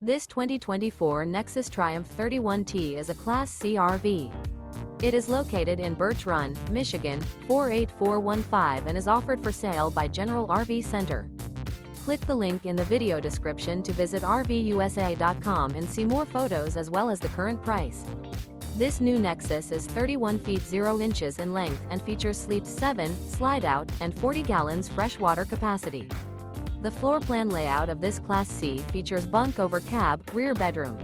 This 2024 Nexus Triumph 31T is a Class C RV. It is located in Birch Run, Michigan, 48415 and is offered for sale by General RV Center. Click the link in the video description to visit RVUSA.com and see more photos as well as the current price. This new Nexus is 31 feet 0 inches in length and features Sleep 7, Slideout, and 40 gallons freshwater capacity. The floor plan layout of this Class C features Bunk Over Cab, rear bedroom.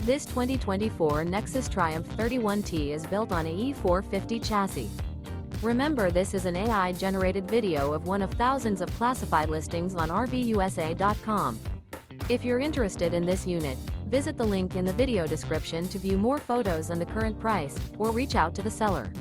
This 2024 Nexus Triumph 31T is built on a E450 chassis. Remember, this is an AI-generated video of one of thousands of classified listings on RVUSA.com. If you're interested in this unit, visit the link in the video description to view more photos and the current price, or reach out to the seller.